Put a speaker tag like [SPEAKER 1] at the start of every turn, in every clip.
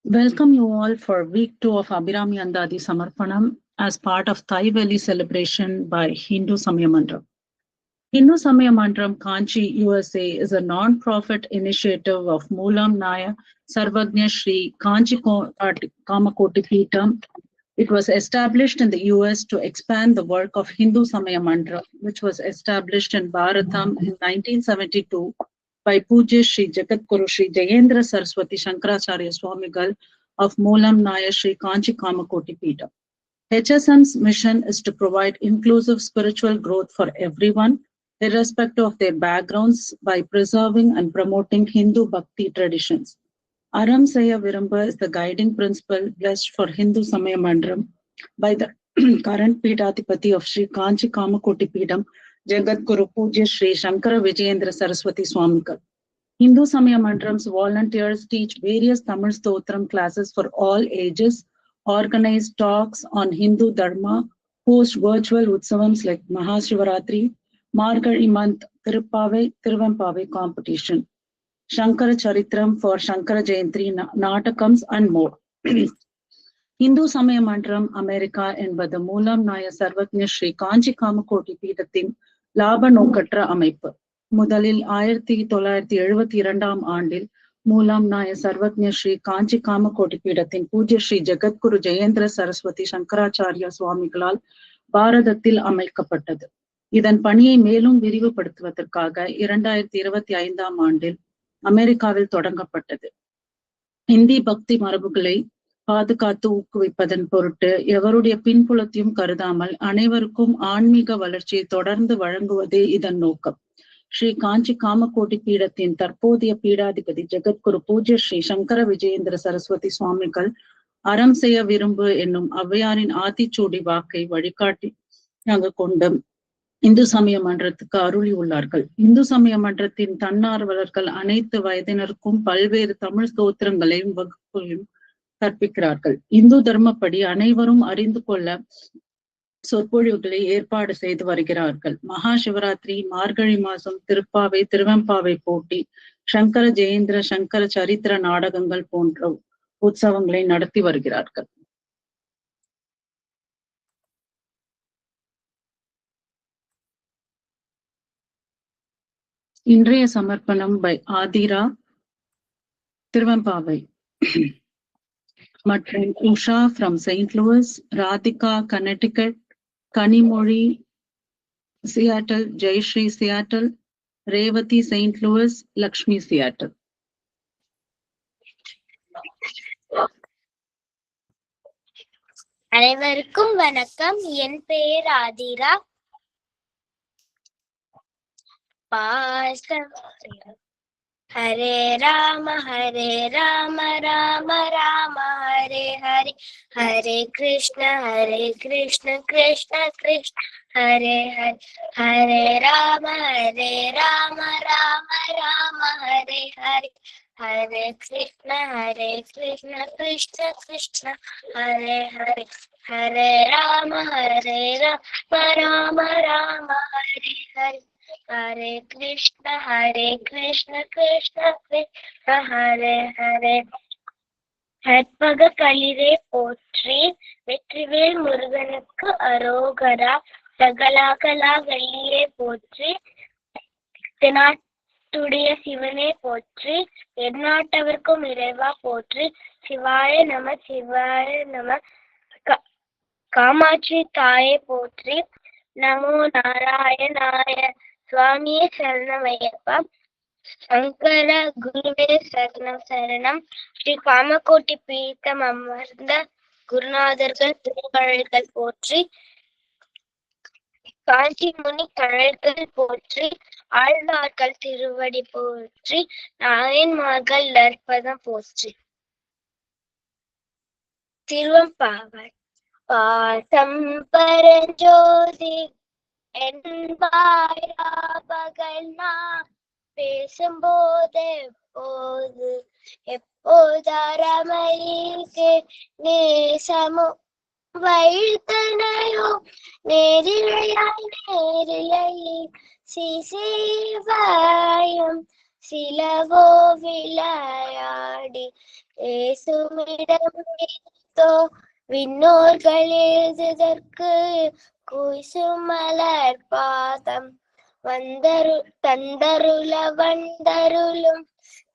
[SPEAKER 1] Welcome you all for week 2 of Abhirami Andadi Samarpanam as part of Thai Valley celebration by Hindu Samaya Mandram. Hindu Samaya Mandram Kanchi, USA is a non-profit initiative of Moolam Naya Sarvagnya Shri Kanchi Kamakoti Peetham. It was established in the US to expand the work of Hindu Samaya Mandram, which was established in Bharatam in 1972 by Pujya Sri Jagadguru Sri Jayendra Saraswati Shankaracharya Swamigal of Moolam Naya Sri Kanchi Kamakoti Peetham. HSM's mission is to provide inclusive spiritual growth for everyone, irrespective of their backgrounds, by preserving and promoting Hindu Bhakti traditions. Aram Saya Viramba is the guiding principle blessed for Hindu Samaya Mandram by the current Peethadipati of Sri Kanchi Kamakoti Peetham, Jagadguru Pujya Sri Shankara Vijayendra Saraswati Swamigal. Hindu Samaya Mandram's volunteers teach various Tamil Stotram classes for all ages, organize talks on Hindu Dharma, host virtual utsavams like Mahashivaratri, Margazhi month Tirupavai, Tiruvampavai competition, Shankara Charitram for Shankara Jayanti, Natakams and more. Hindu Samaya Mandram America என்பது மூலம் நாய சர்வஜ்ஞ ஸ்ரீ காஞ்சி காமகோட்டி பீடத்தின் லாப நோக்கற்ற அமைப்பு. முதலில் 1972 ஆண்டில் மூலம் நாய சர்வஜ்ஞ ஸ்ரீ காஞ்சி காமகோட்டி பீடத்தின் பூஜ்ய ஸ்ரீ ஜெகத்குரு ஜெயேந்திர சரஸ்வதி சங்கராச்சாரியா சுவாமிகளால் பாரதத்தில் அமைக்கப்பட்டது. இதன் பணியை மேலும் விரிவுபடுத்துவதற்காக 2025 ஆண்டில் அமெரிக்காவில் தொடங்கப்பட்டது. இந்தி பக்தி மரபுகளை பாதுகாத்து ஊக்குவிப்பதன் பொருட்டு எவருடைய பின்புலத்தையும் கருதாமல் அனைவருக்கும் ஆன்மீக வளர்ச்சியை தொடர்ந்து வழங்குவதே இதன் நோக்கம். ஸ்ரீ காஞ்சி காமகோட்டி பீடத்தின் தற்போதைய பீடாதிபதி ஜெகத்குரு பூஜ்ய ஸ்ரீ சங்கர விஜயேந்திர சரஸ்வதி சுவாமிகள் அறம் செய்ய விரும்பு என்னும் ஔவையாரின் ஆத்திச்சூடி வாக்கை வழிகாட்டியாக கொண்டு இந்து சமய மன்றத்துக்கு அருளி உள்ளார்கள். இந்து சமய மன்றத்தின் தன்னார்வலர்கள் அனைத்து வயதினருக்கும் பல்வேறு தமிழ் ஸ்தோத்திரங்களையும் வகுப்பையும் கற்பிக்கிறார்கள். இந்து தர்மப்படி அனைவரும் அறிந்து கொள்ள சொற்பொழிவுகளை ஏற்பாடு செய்து வருகிறார்கள். மகா சிவராத்திரி, மார்கழி மாசம் திருப்பாவை, திருவெம்பாவை போட்டி, சங்கர ஜெயேந்திர சங்கர சரித்திர நாடகங்கள் போன்ற உற்சவங்களை நடத்தி வருகிறார்கள். இன்றைய சமர்ப்பணம் பை ஆதிரா திருவெம்பாவை மற்றும் Usha from St. Louis, Radhika Connecticut, Kanimozhi Seattle, Jayashree Seattle, Revathi St. Louis, Lakshmi Seattle.
[SPEAKER 2] அனைவருக்கும் வணக்கம். என் பெயர் ஆதிரா. ஹரே ராம ராம ராம ஹரே ஹரே, ஹரே கிருஷ்ண கிருஷ்ண கிருஷ்ண ஹரே ஹரே, ஹரே ராம ராம ராம ஹரே ஹரே, ஹரே கிருஷ்ண கிருஷ்ண கிருஷ்ண ஹரே ஹரே, ஹரே ராம ராம ராம ஹரே ஹரே, ஹரே கிருஷ்ண கிருஷ்ண கிருஷ்ண ஹரே ஹரே. கற்பக களிரே போற்றி, வெற்றிவேல் முருகனுக்கு அரோகரா, சகலாகலா வெள்ளியே போற்றி, தென்னாட்டுடைய சிவனே போற்றி, எந்நாட்டவர்க்கும் இறைவா போற்றி, சிவாய நம சிவாய நம, காமாட்சி தாயே போற்றி, நமோ நாராயணாய, சுவாமியே சரணமையப்பா, சங்கர குருவே சரணம் சரணம். ஸ்ரீ காமகோட்டி பீடம் அமர்ந்த குருநாதர்கள் திருக்கழல்கள் போற்றி, காஞ்சி முனி கழல்கள் போற்றி, ஆழ்வார்கள் திருவடி போற்றி, நாயன்மார்கள் நற்பதம் போற்றி. திருவெம்பாவை. பாசம் பரஞ்சோதி என்பாயா பகல் நான் பேசும்போது எப்போதரமைக்கு நேசமோ வைத்தனையோ நேரிழையாய் நேரிழை சிசேவாயம் சிலவோ விளையாடி ஏசுமிடம் எடுத்தோ விண்ணோர்கள் எழுதுதற்கு குசுமலர் பாதம் தந்தருள வந்தருளும்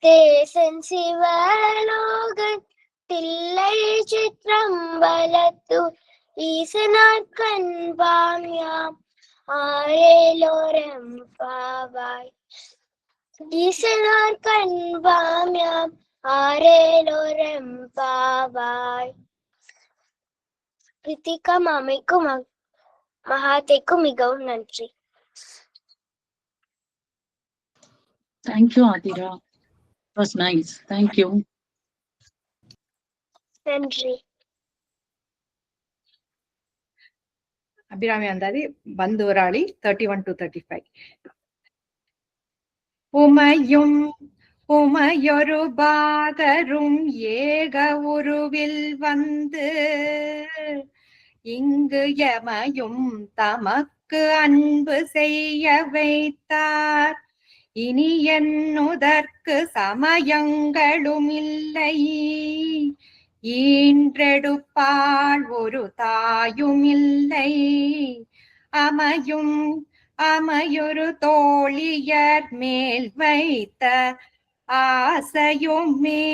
[SPEAKER 2] தேசன் சிவலோகன் தில்லை சிற்றம்பலத்தூர் ஈசனார்கண் பாம்யாம் ஆரேலோரம் பாவாய் ஈசனார்கண் பாம்யாம் ஆரேலோரம் பாவாய். கிருத்திகா மாமிக்கும் மகாதேக்கும் மிகவும் நன்றி.
[SPEAKER 1] Thank you, Adira. It was nice. Thank you.
[SPEAKER 2] நன்றி.
[SPEAKER 3] அபிராமி அந்தாதி பந்துவராளி 31 to 35. உமையும் உமையொரு பாகரும் ஏக உருவில் வந்து இங்கு எமையும் தமக்கு அன்பு செய்ய வைத்தார். இனி என்னுதற்கு சமயங்களும் இல்லை, ஈன்றெடுப்பாள் ஒரு தாயும் இல்லை. அமையொரு தோழியர் மேல் வைத்த ஆசையுமே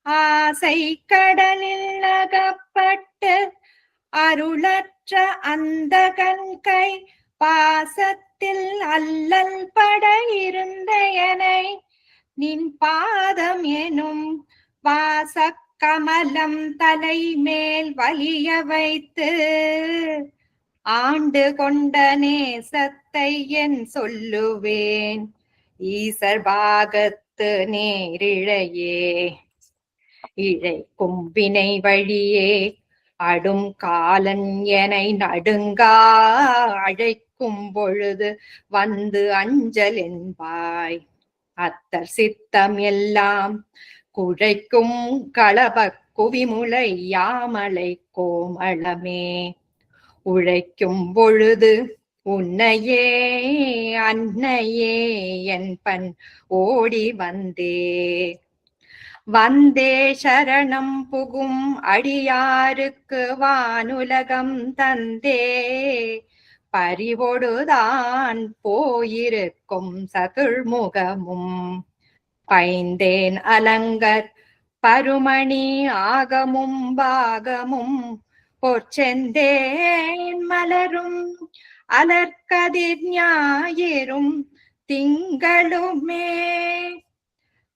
[SPEAKER 3] ஆசை கடலில் அகப்பட்டு அருளற்ற அந்த கண்கை பாசத்தில் அல்லல் பட இருந்த எனை நின் பாதம் எனும் வாச கமலம் தலை மேல் வலிய வைத்து ஆண்டு கொண்ட நேசத்தை என் சொல்லுவேன். ஈசர் பாகத்து நேரிழையே இழை கும்பினை வழியே அடும் காலன் எனை நடுங்கா அழைக்கும் பொழுது வந்து அஞ்சல் என்பாய். அத்தர் சித்தம் எல்லாம் குழைக்கும் களப குவிமுலை யாமலை கோமளமே உழைக்கும் பொழுது உன்னையே அன்னையே என்பன் ஓடி வந்தே சரணம் புகும் அடியாருக்கு வானுலகம் தந்தே பறிவொடுதான் போயிருக்கும் சதுர்முகமும் பைந்தேன் அலங்கர் பருமணி ஆகமும் பாகமும் பொற்செந்தேன் மலரும் அலர்கதிர் ஞாயிறும் திங்களுமே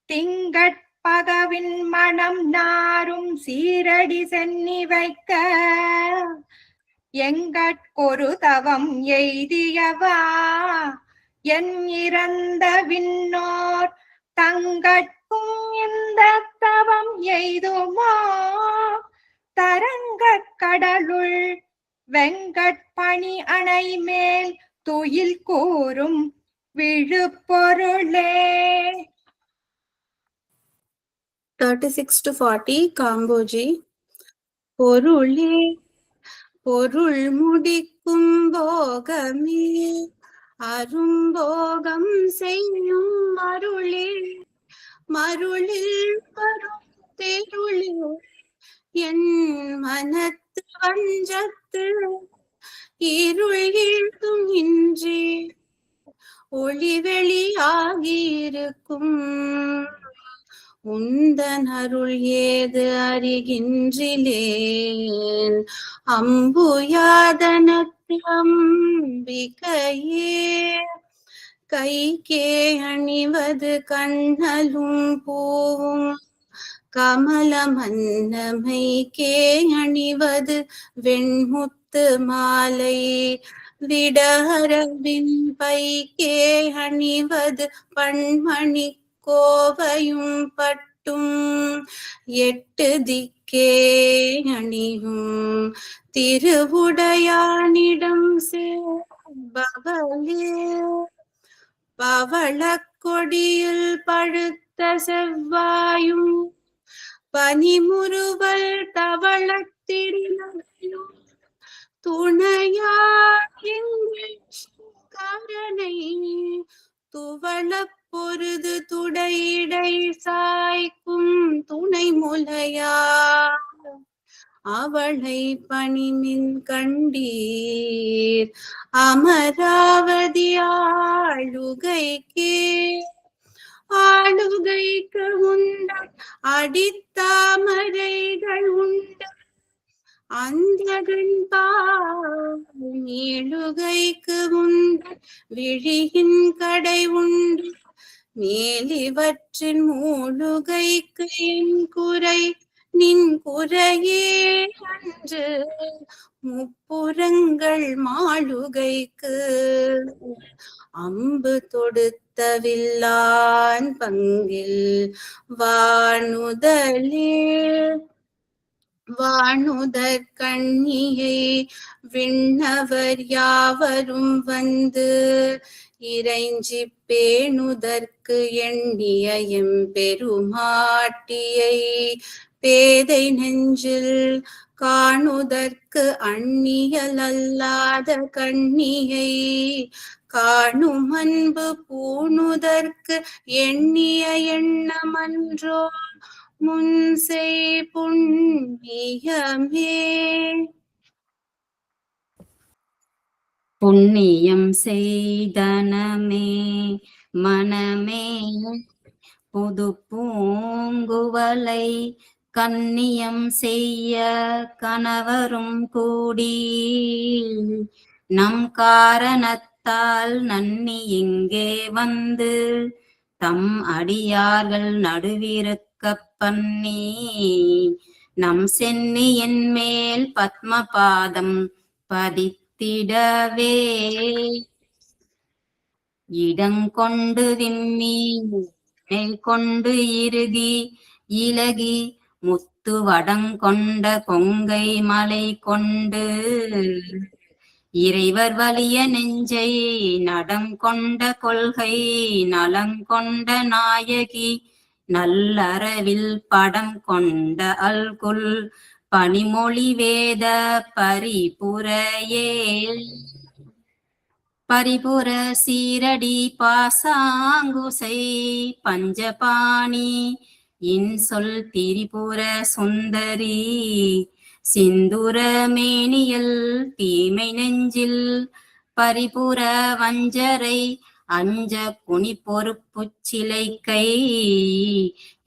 [SPEAKER 3] திங்கட்பகவின் மனம் நாரும் சீரடி சென்னி வைக்க எங்கட்கொரு தவம் எய்தியவா என் இறந்த விண்ணோர் தங்கட்கும் இந்த தவம் எய்துமோ தரங்க கடலுள் வெங்கட்பணி அணை மேல் துயில் கூறும் விழுப்பொருளே.
[SPEAKER 4] 36 to 40 காம்போஜி. பொருளே பொருள் முடிக்கும் போகமே அரும்போகம் செய்யும் மருளே மருளில் வரும் தெருளே என் மனத்து வஞ்சத்து இருள் ஏதும் இன்றி ஒளிவெளியாகியிருக்கும் உந்தன் அருள் ஏது அறிகின்றிலேன் அம்புயாதனக்கு அம்பிகையே கைக்கே அணிவது கண்ணலும் பூவும் கமல மன்னமைக்கே அணிவது வெண்முத்து மாலை விடரவின் பைக்கே அணிவது பண்மணி கோவையும் பட்டும் எட்டு திக்கே அணியும் திருவுடையானிடம் சேபவளே பவளக் கொடியில் பழுத்த செவ்வாயும் பனிமுறுவல் தவளத்திரிலும் துணையாய் கரனை துவள பொருது துடையிடை சாய்க்கும் துணை முலையா அவளை பணிமின் கண்டீர் அமராவதி ஆளுகைக்கே ஆளுகைக்கு உண்ட அடித்தாமரைகள் உண்ட அஞ்சகன் நீளுகைக்கு உண்ட விழியின் கடை உண்டு மேலிவற்றின் மூலுகைக்கு என் குறை நின் குறையே அன்று முப்புறங்கள் மாளுகைக்கு அம்பு தொடுத்த வில்லான் பங்கில் வானுதற் கண்ணியை விண்ணவர் யாவரும் வந்து இறைஞ்சி பேணுதற்கு எண்ணிய எம்பெருமாட்டியை பேதை நெஞ்சில் காணுதற்கு அந்நியல் அல்லாத கண்ணியை காணும் அன்பு பூணுதற்கு எண்ணிய எண்ணமன்றோ முன்செய் புண்ணியமே.
[SPEAKER 5] புண்ணியம் செய்தனமே மனமே புது பூங்குவலை கன்னியம் செய்ய கணவரும் கூடி நம் காரணத்தால் நன்னி இங்கே வந்து தம் அடியார்கள் நடுவிருக்க பண்ணி நம் சென்னியின் மேல் பத்மபாதம் பதித்திடவே இடங்கொண்டு விம்மி மேல் கொண்டு இறுகி இலகி முத்து வடங்கொண்ட கொங்கை மலை கொண்டு இறைவர் வலிய நெஞ்சை நடங்கொண்ட கொள்கை நலங்கொண்ட நாயகி நல்லறவில் படம் கொண்ட அல்குல் பனிமொழி வேத பரிபுர சீரடி பாசாங்குசை பஞ்சபாணி இன்சொல் திரிபுர சுந்தரி சிந்துர மேனியல் தீமை நெஞ்சில் பரிபுர வஞ்சரை அஞ்ச குனி பொறுப்புச் சிலைக்கை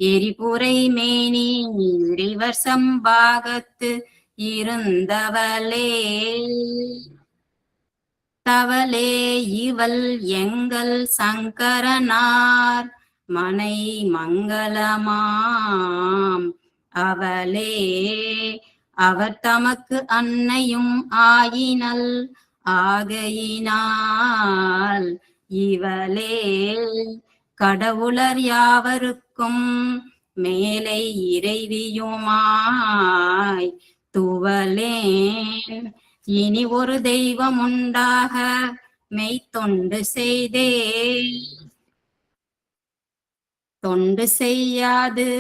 [SPEAKER 5] எரிபுரை மேனி இறைவர் சம்பாகத்து இருந்தவளே தவளே இவள் எங்கள் சங்கரனார் மனை மங்களமாம் அவளே அவர் தமக்கு அன்னையும் ஆயினல் ஆகையினால் இவளே கடவுளர் யாவருக்கும் மேலை இறைவியுமாய் துவலேன் இனி ஒரு தெய்வம் உண்டாக மெய்த்தொண்டு செய்தே தொண்டு செய்யாது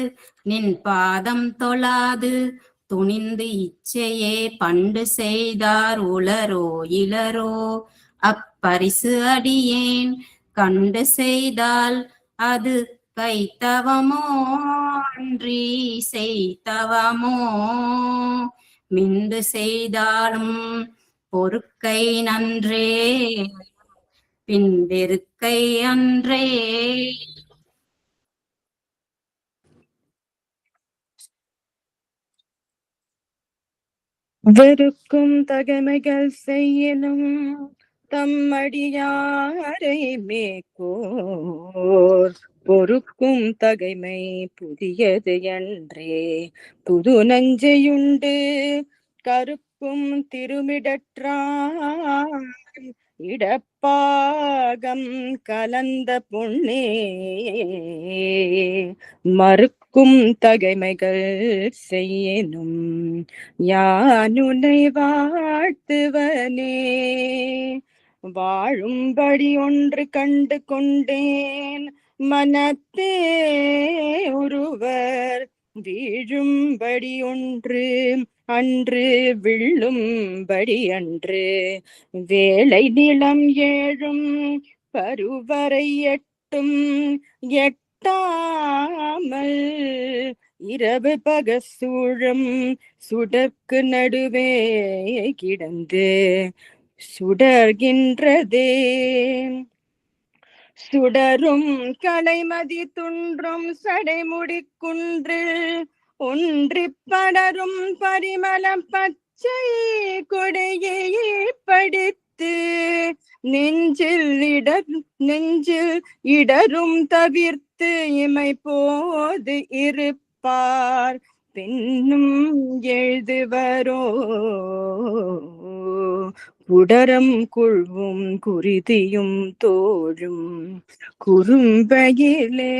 [SPEAKER 5] நின் பாதம் தொழாது துணிந்து இச்சையே பண்டு செய்தார் உளரோ இளரோ அப்பரிசு அடியேன் கண்டு செய்தால் அது கைத்தவமோ அன்றி செய்தவமோ மிண்டு செய்தாலும் பொறுக்கை நன்றே பின்வெறுக்கை அன்றே.
[SPEAKER 6] வெறுக்கும் தகைமைகள் செய்யணும் தம்மடியாரை மேற்கோர் பொறுக்கும் தகைமை புதியது என்றே புது நஞ்சையுண்டு கருப்பும் திருமிடற்றான் இடப்பாகம் கலந்த பொன்னே மறுக்கும் தகைமைகள் செய்யணும் யானுனை வாழ்த்துவனே வாழும்படி ஒன்று கண்டு கொண்டேன் மனத்தே ஒருவர் வீழும்படி ஒன்று அன்று விழும்படி அன்று வேலை நிலம் ஏழும் பருவரை மட்டும் எட்டாமல் இரவு பகசூழம் சுடர்க்கு நடுவே கிடந்து சுடர்கின்றதே. சுடரும் கலைமதி துன்றும் சடைமுடி குன்றில் ஒன்றிப் படரும் பரிமள பச்சை கொடையை படித்து நெஞ்சில் இடரும் தவிர்த்து இமை போது இருப்பார் பின்னும் எழுதுவரோ. குடரம் குழ்வும் குருதியும் தோழும் குறும்பையிலே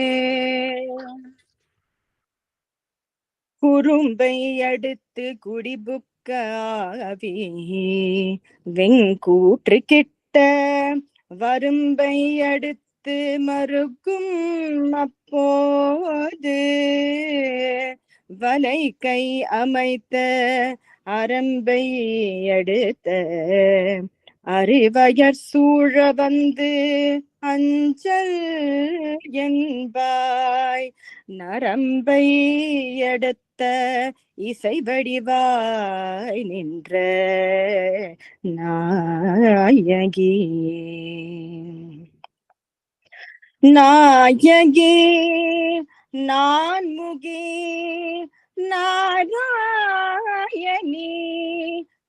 [SPEAKER 6] குறும்பை அடுத்து குடிபுக்க ஆவி வெங்கூற்று கிட்ட வரும்பை அடுத்து மறுக்கும் அப்போது வலை கை அமைத்த அரம்பை அடுத்த அறிவயற் சூழ வந்து அஞ்சல் என்பாய் நரம்பை அடுத்த இசை வடிவாய் நின்ற நாயகி. நாயகி நான்முகி நாராயணி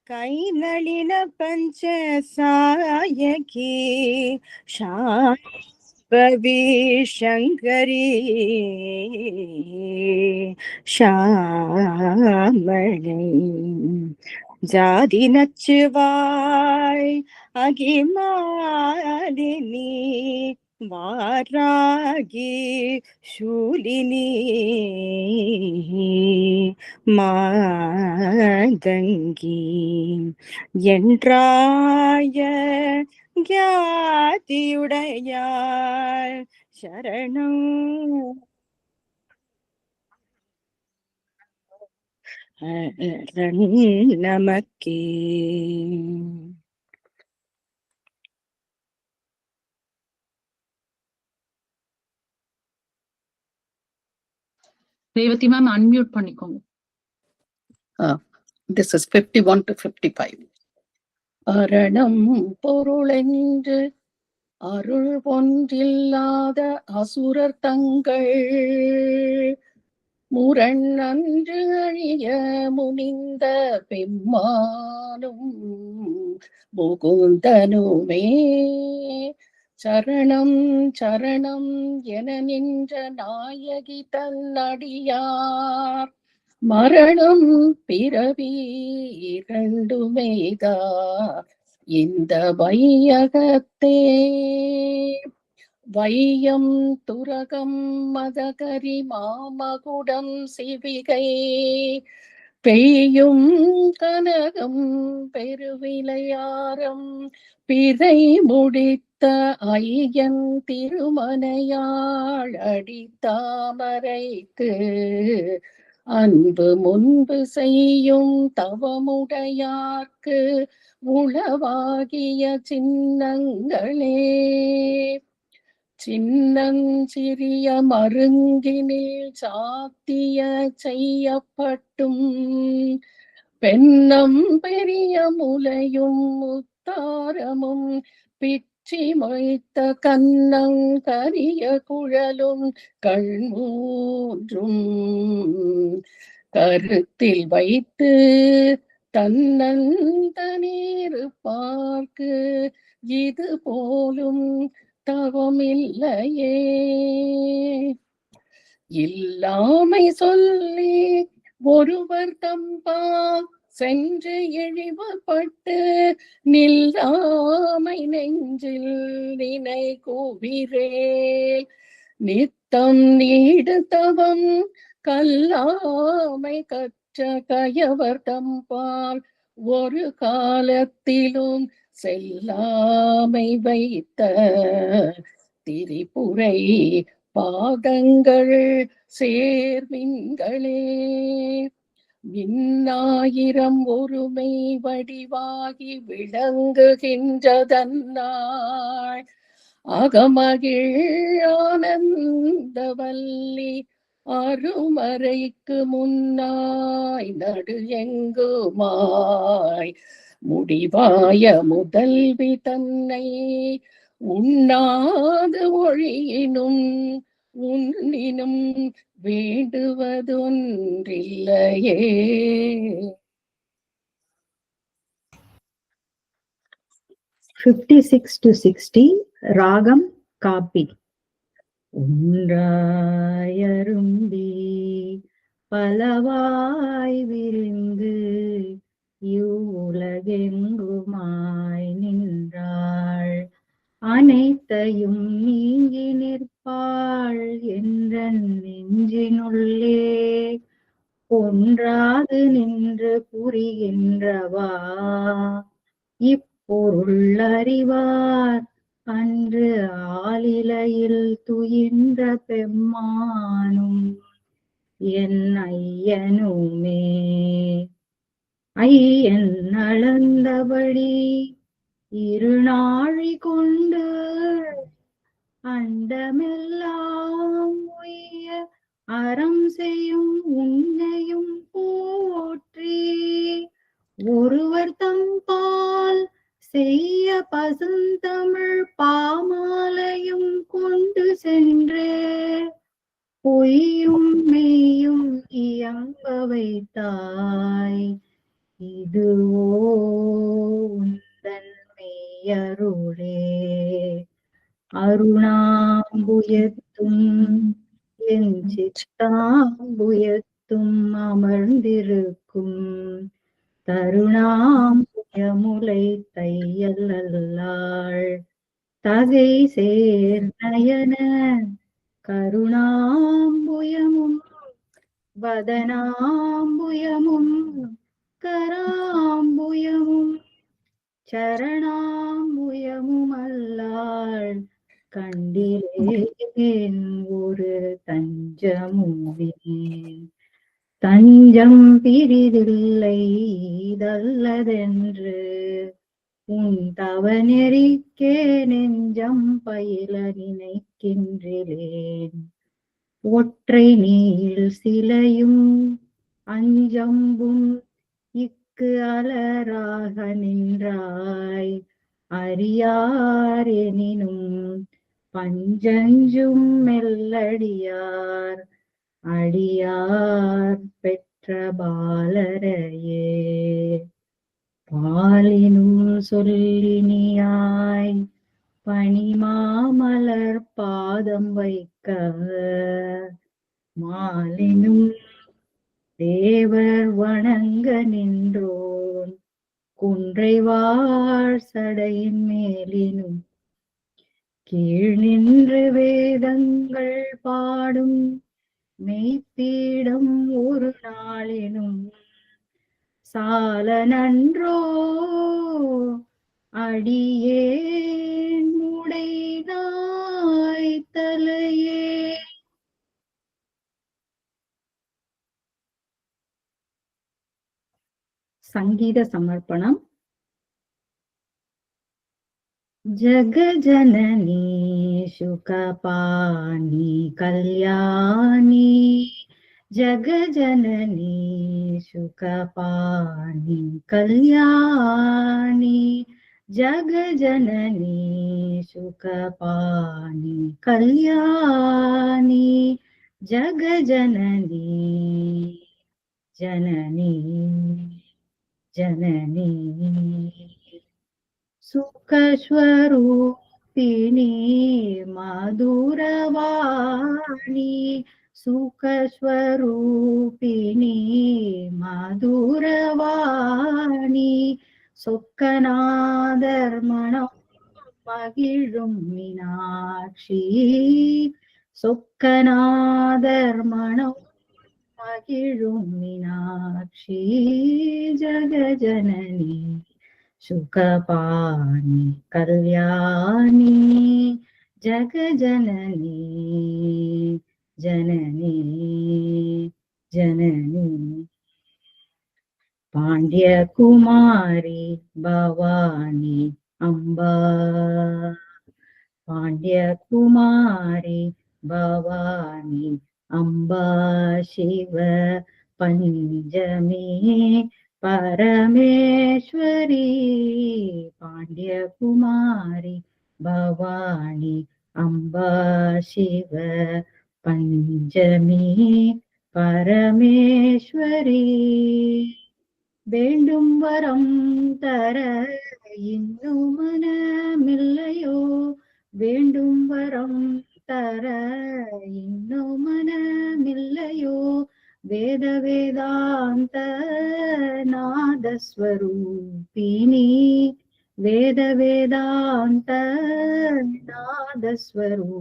[SPEAKER 6] கை நளின பஞ்ச சாயகி சாம்பவி சங்கரி ஷாமணி ஜாதி நச்சுவாய் அகிமாலினி வாராகி சூலினி மாதங்கி என்றாய ஞாதியுடையாள் சரணம் நமக்கே.
[SPEAKER 1] ரேவதி மேம் அன்மியூட் பண்ணிக்கோங்க.
[SPEAKER 7] This is 51 to 55. அரணம் பொருளென்று அருள் ஒன்றில்லாத அசுரர் தங்கள் முரண் அன்று அழிய முனிந்த பெம்மானும் முகுந்தனுமே சரணம் சரணம் என நின்ற நாயகி தன்னடியார் மரணம் பிறவி இரண்டுமேதா இந்த வையகத்தே. வையம் துரகம் மதகரி மாமகுடம் சிவிகை பெய்யும் கனகம் பெருவிளையாரம் பிறை முடித்த ஐயன் திருமனையாள் அடித்தாமரைக்கு அன்பு முன்பு செய்யும் தவமுடையார்க்கு உளவாகிய சின்னங்களே. சின்னஞ்சிறிய மருங்கினில் சாத்திய செய்யப்பட்டும் பெண்ணம் பெரிய முலையும் முத்தாரமும் பிச்சி மொய்த்த கண்ணங் கரிய குழலும் கண்மூன்றும் கருத்தில் வைத்து தன்னந்தனீர் பார்க்கு இது போலும் தவமில்லையே. இல்லாமை சொல்லி ஒருவர் தம்பால் சென்று இழிவுபட்டு நில்லாமை நெஞ்சில் நினை கூவிரேல் நித்தம் நீடு தவம் கல்லாமை கற்ற கயவர் தம்பால் ஒரு காலத்திலும் செல்லாமை வைத்த திரிபுரை பாதங்கள் சேர்மின்களே. விண்ணாயிரம் ஒருமை வடிவாகி விளங்குகின்றதன்னாள் அகமகிழ் ஆனந்தவல்லி அருமறைக்கு முன்னாய் நடு எங்குமாய் முடிவாய முதல்வி தன்னை உண்ணாது ஒழியினும் உன்னினும் வேண்டுவதொன்றில்லையே.
[SPEAKER 8] 56 to 60 ராகம் காப்பி. ஒன்றாயரும்பி பலவாய் விரிந்து இவ்வுலகெங்குமாய் நின்றாள் அனைத்தையும் நீங்கி நிற்பாள் என்ற நெஞ்சினுள்ளே ஒன்றாது நின்று புரிகின்றவா இப்பொருள் அறிவார் அன்று ஆலிலையில் துயின்ற பெம்மானும் என் ஐயனுமே. ஐயன் அளந்தபடி இருநாழி கொண்டு அண்டமெல்லாம் உய்ய அறம் செய்யும் உன்னையும் போற்றி ஒருவர் தம்பால் செய்ய பசுந்தமிழ் பாமாலையும் கொண்டு சென்று பொய்யும் மெய்யும் இயம்ப வைத்தாய் இதுவோ உந்தன் மெய்யருளே. அருணாம்புயத்தும் என் சித்தாம்புயத்தும் அமர்ந்திருக்கும் தருணாம்புயமுலை தையல்லாள் தகை சேர் நயன கருணாம்புயமும் வதனாம்புயமும் கராம்புயமும் சரணாம்புயமும் அல்லாள் கண்டிலேன் ஒரு தஞ்சமுவேன். தஞ்சம் பிரிதில்லை இதல்லதென்று உன் தவநெறிக்கே நெஞ்சம் பயில நினைக்கின்றேன். ஒற்றை நீள் சிலையும் அஞ்சம்பும் இக்கு அலராக நின்றாய் அறியார் எனினும் பஞ்சஞ்சும் மெல்லடியார் அடியார் பெற்ற பாலரையே. பாலினும் சொல்லினியாய் பனிமாமலர் பாதம் வைக்க மாலினும் தேவர் வணங்க நின்றோன் குன்றை வாழ் சடையின் மேலினும் கீழ் நின்று வேதங்கள் பாடும் மெய்ப்பீடம் ஒரு நாளினும் சால நன்றோ அடியேன் உடைனாய் தலையே. சங்கீத சமர்ப்பணம். ஜகஜனனி சுகபாணி கல்யாணி ஜகஜனனி சுகபாணி கல்யாணி ஜகஜனனி சுகபாணி கல்யாணி ஜகஜனனி ஜனனி ஜனனி சுகஸ்வரூபிணி மதுரவாணி சுகஸ்வரூபிணி மதுரவாணி சொக்கநாதர் மனம் மகிழும் மீனாட்சி சொக்கநாதர் மனம் மகிழும் மீனாட்சி ஜகஜனனி சுகபாணி கல்யாணி ஜகஜனனி ஜனனி ஜனனி பாண்டிய குமாரி பவானி அம்பா பாண்டியகுமாரி பவானி அம்பா சிவ பஞ்சமே பரமேஸ்வரி பாண்டியகுமாரி பவானி அம்பா சிவ பஞ்சமி பரமேஸ்வரி வேண்டும் வரம் தர இன்னும் மனமில்லையோ வேண்டும் வரம் தர இன்னும் மனமில்லையோ வேத வேதாந்த நாதஸ்வரூபிணி வேத வேதாந்த நாதஸ்வரூபிணி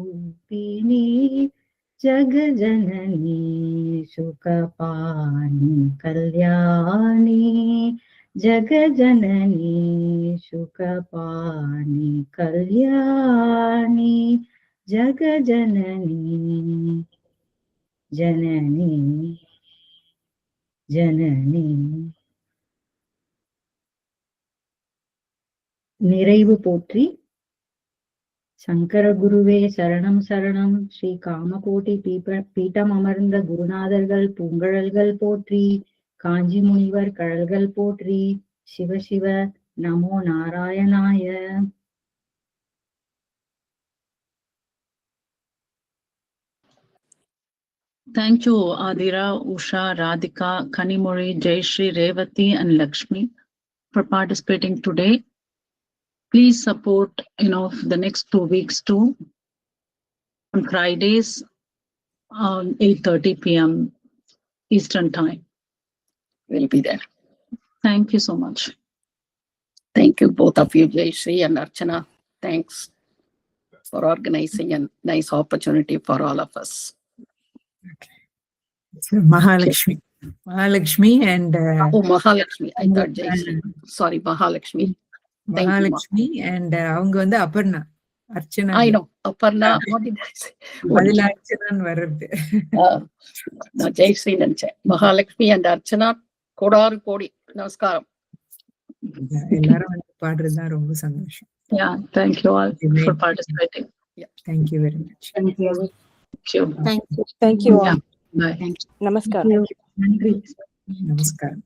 [SPEAKER 8] ஜகஜனனி சுகபாணி கல்யாணி ஜகஜனனி சுகபாணி கல்யாணி ஜகஜனனி ஜனனி ஜனனி. நிறைவு போற்றி. சங்கர குருவே சரணம் சரணம். ஸ்ரீ காமகோட்டி பீட்டம் அமர்ந்த குருநாதர்கள் பூங்கழல்கள் போற்றி. காஞ்சி முனிவர் கழல்கள் போற்றி. சிவ சிவ நமோ நாராயணாய.
[SPEAKER 1] Thank you, Adira, Usha, Radhika, Kanimuri, Jayashree, Revati, and Lakshmi for participating today. Please support, the next 2 weeks too. On Fridays, 8:30 p.m. Eastern Time.
[SPEAKER 7] We'll be there.
[SPEAKER 1] Thank you so much.
[SPEAKER 7] Thank you, both of you, Jayashree and Archana. Thanks for organizing a nice opportunity for all of us.
[SPEAKER 9] So Mahalakshmi and
[SPEAKER 7] Oh, Mahalakshmi. I thought Jayashree. Sorry, Mahalakshmi. Thank you,
[SPEAKER 9] Mahalakshmi and அவங்க வந்து Aparna Archana.
[SPEAKER 7] I know. Aparna, what did I say?
[SPEAKER 9] அதுல அர்ச்சனான்னு வருது.
[SPEAKER 7] நான் ஜெயஸ்ரீ நினைச்சேன். Mahalakshmi and Archana, கோடாறு கோடி நமஸ்காரம்.
[SPEAKER 9] எல்லாரும் வந்து பாடுறதுதான் ரொம்ப சந்தோஷம்.
[SPEAKER 1] Yeah, thank you all for participating.
[SPEAKER 9] Thank you very much.
[SPEAKER 1] Thank you.
[SPEAKER 6] Thank you all.
[SPEAKER 1] Yeah, bye.
[SPEAKER 6] Namaskar.
[SPEAKER 8] நன்றி.
[SPEAKER 9] நமஸ்காரம்.